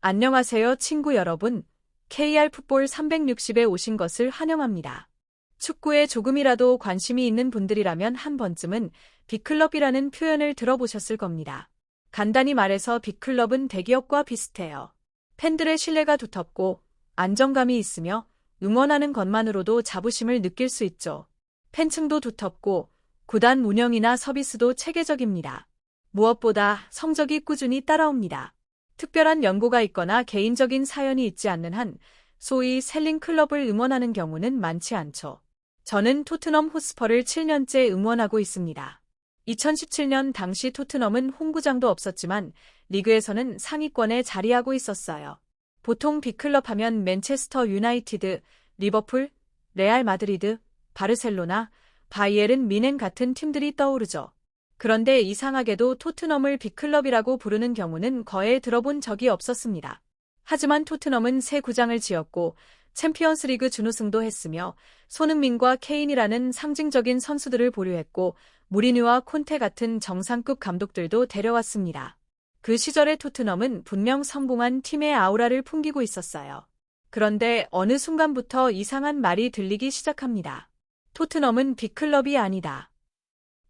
안녕하세요, 친구 여러분. KR 풋볼 360에 오신 것을 환영합니다. 축구에 조금이라도 관심이 있는 분들이라면 한 번쯤은 빅클럽이라는 표현을 들어보셨을 겁니다. 간단히 말해서 빅클럽은 대기업과 비슷해요. 팬들의 신뢰가 두텁고 안정감이 있으며 응원하는 것만으로도 자부심을 느낄 수 있죠. 팬층도 두텁고 구단 운영이나 서비스도 체계적입니다. 무엇보다 성적이 꾸준히 따라옵니다. 특별한 연고가 있거나 개인적인 사연이 있지 않는 한 소위 셀링 클럽을 응원하는 경우는 많지 않죠. 저는 토트넘 호스퍼를 7년째 응원하고 있습니다. 2017년 당시 토트넘은 홈구장도 없었지만 리그에서는 상위권에 자리하고 있었어요. 보통 빅클럽 하면 맨체스터 유나이티드, 리버풀, 레알 마드리드, 바르셀로나, 바이에른 뮌헨 같은 팀들이 떠오르죠. 그런데 이상하게도 토트넘을 빅클럽이라고 부르는 경우는 거의 들어본 적이 없었습니다. 하지만 토트넘은 새 구장을 지었고 챔피언스리그 준우승도 했으며 손흥민과 케인이라는 상징적인 선수들을 보류했고 무리뉴와 콘테 같은 정상급 감독들도 데려왔습니다. 그 시절의 토트넘은 분명 성공한 팀의 아우라를 풍기고 있었어요. 그런데 어느 순간부터 이상한 말이 들리기 시작합니다. 토트넘은 빅클럽이 아니다.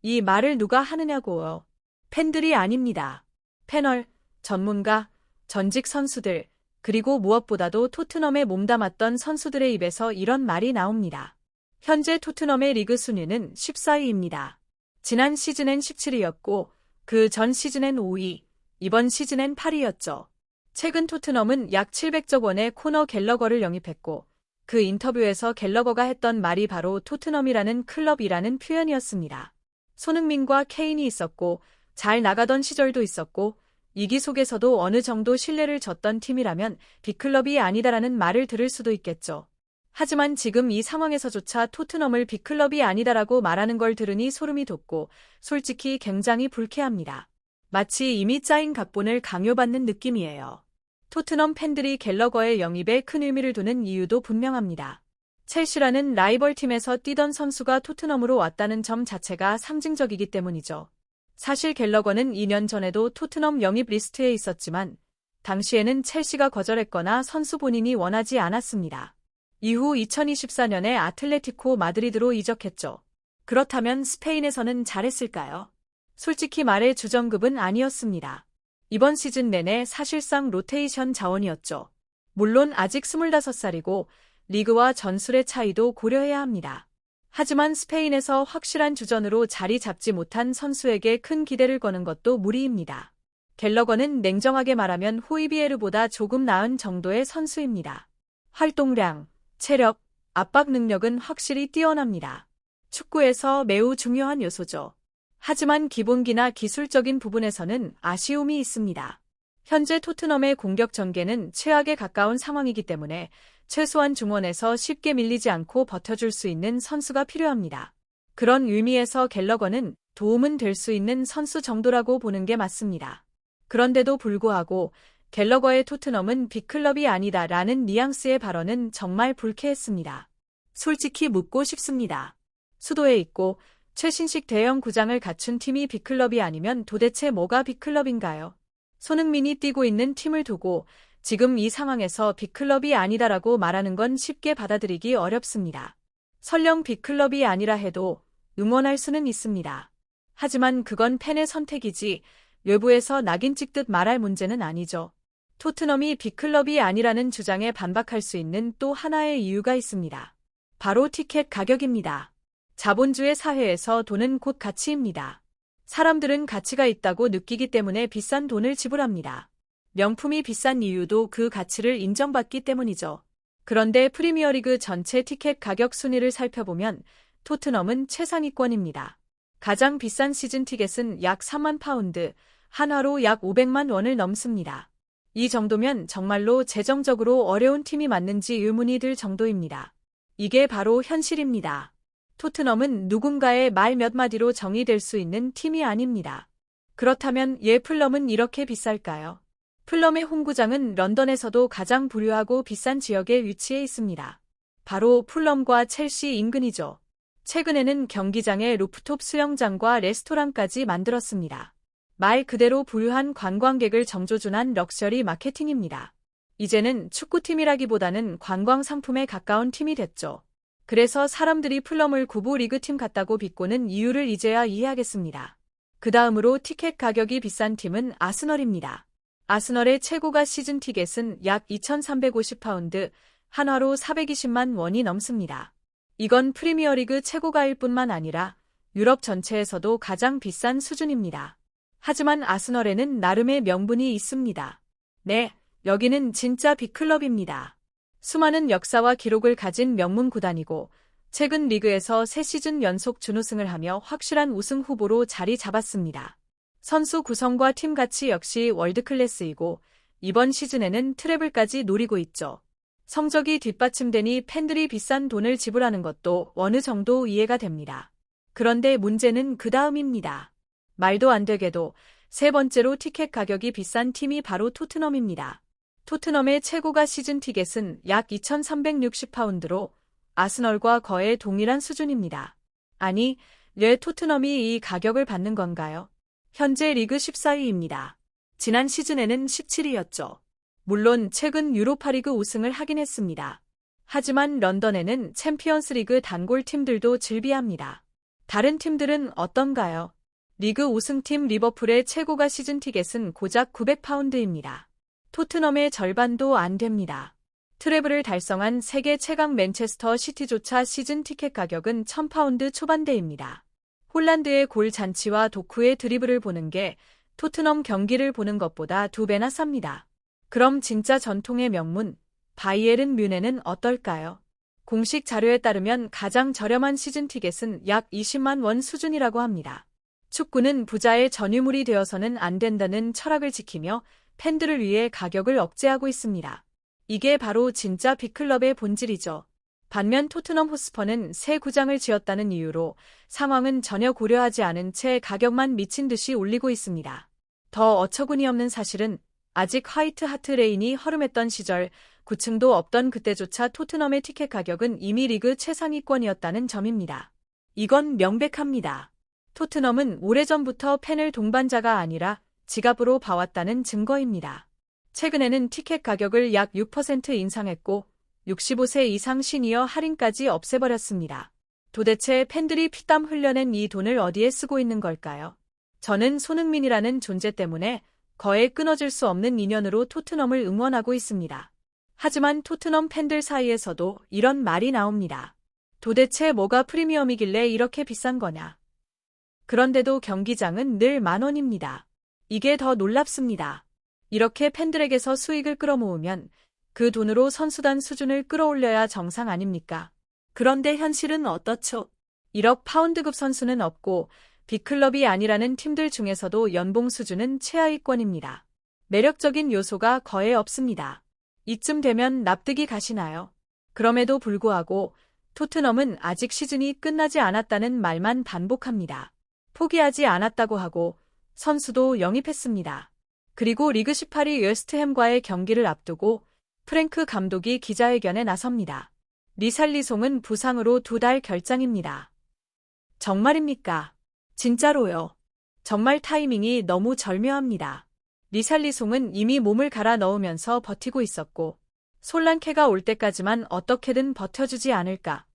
이 말을 누가 하느냐고요. 팬들이 아닙니다. 패널, 전문가, 전직 선수들, 그리고 무엇보다도 토트넘에 몸담았던 선수들의 입에서 이런 말이 나옵니다. 현재 토트넘의 리그 순위는 14위입니다. 지난 시즌엔 17위였고 그 전 시즌엔 5위, 이번 시즌엔 8위였죠. 최근 토트넘은 약 700억 원의 코너 갤러거를 영입했고 그 인터뷰에서 갤러거가 했던 말이 바로 토트넘이라는 클럽이라는 표현이었습니다. 손흥민과 케인이 있었고 잘 나가던 시절도 있었고 위기 속에서도 어느 정도 신뢰를 졌던 팀이라면 빅클럽이 아니다라는 말을 들을 수도 있겠죠. 하지만 지금 이 상황에서조차 토트넘을 빅클럽이 아니다라고 말하는 걸 들으니 소름이 돋고 솔직히 굉장히 불쾌합니다. 마치 이미 짜인 각본을 강요받는 느낌이에요. 토트넘 팬들이 갤러거의 영입에 큰 의미를 두는 이유도 분명합니다. 첼시라는 라이벌팀에서 뛰던 선수가 토트넘으로 왔다는 점 자체가 상징적이기 때문이죠. 사실 갤러거는 2년 전에도 토트넘 영입 리스트에 있었지만 당시에는 첼시가 거절했거나 선수 본인이 원하지 않았습니다. 이후 2024년에 아틀레티코 마드리드로 이적했죠. 그렇다면 스페인에서는 잘했을까요? 솔직히 말해 주전급은 아니었습니다. 이번 시즌 내내 사실상 로테이션 자원이었죠. 물론 아직 25살이고 리그와 전술의 차이도 고려해야 합니다. 하지만 스페인에서 확실한 주전으로 자리 잡지 못한 선수에게 큰 기대를 거는 것도 무리입니다. 갤러거는 냉정하게 말하면 호이비에르보다 조금 나은 정도의 선수입니다. 활동량, 체력, 압박 능력은 확실히 뛰어납니다. 축구에서 매우 중요한 요소죠. 하지만 기본기나 기술적인 부분에서는 아쉬움이 있습니다. 현재 토트넘의 공격 전개는 최악에 가까운 상황이기 때문에 최소한 중원에서 쉽게 밀리지 않고 버텨줄 수 있는 선수가 필요합니다. 그런 의미에서 갤러거는 도움은 될 수 있는 선수 정도라고 보는 게 맞습니다. 그런데도 불구하고 갤러거의 토트넘은 빅클럽이 아니다라는 뉘앙스의 발언은 정말 불쾌했습니다. 솔직히 묻고 싶습니다. 수도에 있고 최신식 대형 구장을 갖춘 팀이 빅클럽이 아니면 도대체 뭐가 빅클럽인가요? 손흥민이 뛰고 있는 팀을 두고 지금 이 상황에서 빅클럽이 아니다라고 말하는 건 쉽게 받아들이기 어렵습니다. 설령 빅클럽이 아니라 해도 응원할 수는 있습니다. 하지만 그건 팬의 선택이지 외부에서 낙인 찍듯 말할 문제는 아니죠. 토트넘이 빅클럽이 아니라는 주장에 반박할 수 있는 또 하나의 이유가 있습니다. 바로 티켓 가격입니다. 자본주의 사회에서 돈은 곧 가치입니다. 사람들은 가치가 있다고 느끼기 때문에 비싼 돈을 지불합니다. 명품이 비싼 이유도 그 가치를 인정받기 때문이죠. 그런데 프리미어리그 전체 티켓 가격 순위를 살펴보면 토트넘은 최상위권입니다. 가장 비싼 시즌 티켓은 약 3만 파운드, 한화로 약 500만 원을 넘습니다. 이 정도면 정말로 재정적으로 어려운 팀이 맞는지 의문이 들 정도입니다. 이게 바로 현실입니다. 토트넘은 누군가의 말 몇 마디로 정의될 수 있는 팀이 아닙니다. 그렇다면 풀럼은 이렇게 비쌀까요? 풀럼의 홈구장은 런던에서도 가장 부유하고 비싼 지역에 위치해 있습니다. 바로 풀럼과 첼시 인근이죠. 최근에는 경기장에 루프톱 수영장과 레스토랑까지 만들었습니다. 말 그대로 부유한 관광객을 정조준한 럭셔리 마케팅입니다. 이제는 축구팀이라기보다는 관광 상품에 가까운 팀이 됐죠. 그래서 사람들이 풀럼을 9부 리그팀 같다고 비꼬는 이유를 이제야 이해하겠습니다. 그 다음으로 티켓 가격이 비싼 팀은 아스널입니다. 아스널의 최고가 시즌 티켓은 약 2,350파운드, 한화로 420만 원이 넘습니다. 이건 프리미어리그 최고가일 뿐만 아니라 유럽 전체에서도 가장 비싼 수준입니다. 하지만 아스널에는 나름의 명분이 있습니다. 네, 여기는 진짜 빅클럽입니다. 수많은 역사와 기록을 가진 명문 구단이고 최근 리그에서 3시즌 연속 준우승을 하며 확실한 우승 후보로 자리 잡았습니다. 선수 구성과 팀 가치 역시 월드클래스이고 이번 시즌에는 트래블까지 노리고 있죠. 성적이 뒷받침되니 팬들이 비싼 돈을 지불하는 것도 어느 정도 이해가 됩니다. 그런데 문제는 그 다음입니다. 말도 안 되게도 세 번째로 티켓 가격이 비싼 팀이 바로 토트넘입니다. 토트넘의 최고가 시즌 티켓은 약 2,360파운드로 아스널과 거의 동일한 수준입니다. 아니, 왜 토트넘이 이 가격을 받는 건가요? 현재 리그 14위입니다. 지난 시즌에는 17위였죠. 물론 최근 유로파리그 우승을 하긴 했습니다. 하지만 런던에는 챔피언스리그 단골 팀들도 즐비합니다. 다른 팀들은 어떤가요? 리그 우승팀 리버풀의 최고가 시즌 티켓은 고작 900파운드입니다. 토트넘의 절반도 안 됩니다. 트래블을 달성한 세계 최강 맨체스터 시티조차 시즌 티켓 가격은 1,000파운드 초반대입니다. 홀란드의 골 잔치와 도쿠의 드리블을 보는 게 토트넘 경기를 보는 것보다 2배나 쌉니다. 그럼 진짜 전통의 명문, 바이에른 뮌헨은 어떨까요? 공식 자료에 따르면 가장 저렴한 시즌 티켓은 약 20만 원 수준이라고 합니다. 축구는 부자의 전유물이 되어서는 안 된다는 철학을 지키며 팬들을 위해 가격을 억제하고 있습니다. 이게 바로 진짜 빅클럽의 본질이죠. 반면 토트넘 호스퍼는 새 구장을 지었다는 이유로 상황은 전혀 고려하지 않은 채 가격만 미친 듯이 올리고 있습니다. 더 어처구니 없는 사실은 아직 화이트 하트 레인이 허름했던 시절 9층도 없던 그때조차 토트넘의 티켓 가격은 이미 리그 최상위권이었다는 점입니다. 이건 명백합니다. 토트넘은 오래전부터 팬을 동반자가 아니라 지갑으로 봐왔다는 증거입니다. 최근에는 티켓 가격을 약 6% 인상했고 65세 이상 시니어 할인까지 없애버렸습니다. 도대체 팬들이 피땀 흘려낸 이 돈을 어디에 쓰고 있는 걸까요? 저는 손흥민이라는 존재 때문에 거의 끊어질 수 없는 인연으로 토트넘을 응원하고 있습니다. 하지만 토트넘 팬들 사이에서도 이런 말이 나옵니다. 도대체 뭐가 프리미엄이길래 이렇게 비싼 거냐? 그런데도 경기장은 늘 10,000원입니다. 이게 더 놀랍습니다. 이렇게 팬들에게서 수익을 끌어모으면 그 돈으로 선수단 수준을 끌어올려야 정상 아닙니까? 그런데 현실은 어떻죠? 1억 파운드급 선수는 없고 빅클럽이 아니라는 팀들 중에서도 연봉 수준은 최하위권입니다. 매력적인 요소가 거의 없습니다. 이쯤 되면 납득이 가시나요? 그럼에도 불구하고 토트넘은 아직 시즌이 끝나지 않았다는 말만 반복합니다. 포기하지 않았다고 하고 선수도 영입했습니다. 그리고 리그 18위 웨스트햄과의 경기를 앞두고 프랭크 감독이 기자회견에 나섭니다. 리샬리송은 부상으로 2달 결장입니다. 정말입니까? 진짜로요. 정말 타이밍이 너무 절묘합니다. 리샬리송은 이미 몸을 갈아 넣으면서 버티고 있었고 솔란케가 올 때까지만 어떻게든 버텨주지 않을까.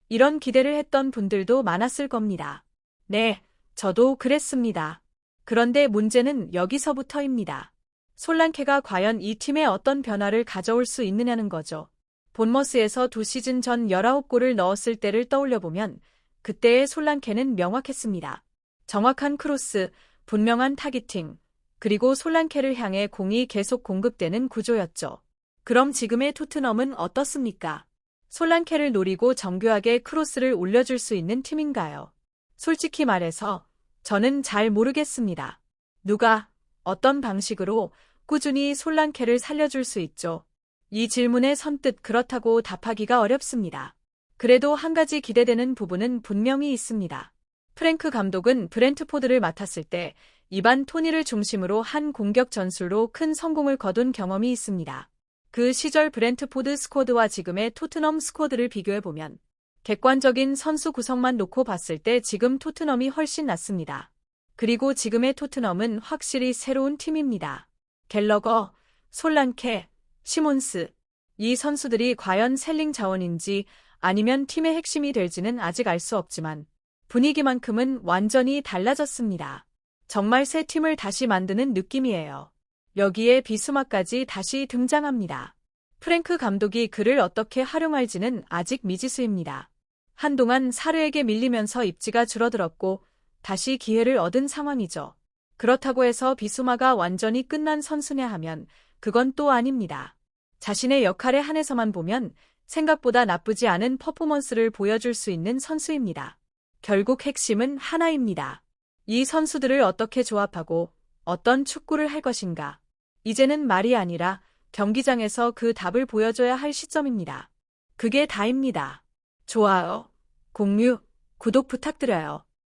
이런 기대를 했던 분들도 많았을 겁니다. 네, 저도 그랬습니다. 그런데 문제는 여기서부터입니다. 솔란케가 과연 이 팀에 어떤 변화를 가져올 수 있느냐는 거죠. 본머스에서 2시즌 전 19골을 넣었을 때를 떠올려보면 그때의 솔란케는 명확했습니다. 정확한 크로스, 분명한 타깃팅, 그리고 솔란케를 향해 공이 계속 공급되는 구조였죠. 그럼 지금의 토트넘은 어떻습니까? 솔란케를 노리고 정교하게 크로스를 올려줄 수 있는 팀인가요? 솔직히 말해서 저는 잘 모르겠습니다. 누가, 어떤 방식으로 꾸준히 솔란케를 살려줄 수 있죠? 이 질문에 선뜻 그렇다고 답하기가 어렵습니다. 그래도 한 가지 기대되는 부분은 분명히 있습니다. 프랭크 감독은 브렌트포드를 맡았을 때 이반 토니를 중심으로 한 공격 전술로 큰 성공을 거둔 경험이 있습니다. 그 시절 브렌트포드 스쿼드와 지금의 토트넘 스쿼드를 비교해보면 객관적인 선수 구성만 놓고 봤을 때 지금 토트넘이 훨씬 낫습니다. 그리고 지금의 토트넘은 확실히 새로운 팀입니다. 갤러거, 솔란케, 시몬스. 이 선수들이 과연 셀링 자원인지 아니면 팀의 핵심이 될지는 아직 알 수 없지만 분위기만큼은 완전히 달라졌습니다. 정말 새 팀을 다시 만드는 느낌이에요. 여기에 비수마까지 다시 등장합니다. 프랭크 감독이 그를 어떻게 활용할지는 아직 미지수입니다. 한동안 사르에게 밀리면서 입지가 줄어들었고 다시 기회를 얻은 상황이죠. 그렇다고 해서 비수마가 완전히 끝난 선수냐 하면 그건 또 아닙니다. 자신의 역할에 한해서만 보면 생각보다 나쁘지 않은 퍼포먼스를 보여줄 수 있는 선수입니다. 결국 핵심은 하나입니다. 이 선수들을 어떻게 조합하고 어떤 축구를 할 것인가. 이제는 말이 아니라 경기장에서 그 답을 보여줘야 할 시점입니다. 그게 다입니다. 좋아요, 공유, 구독 부탁드려요.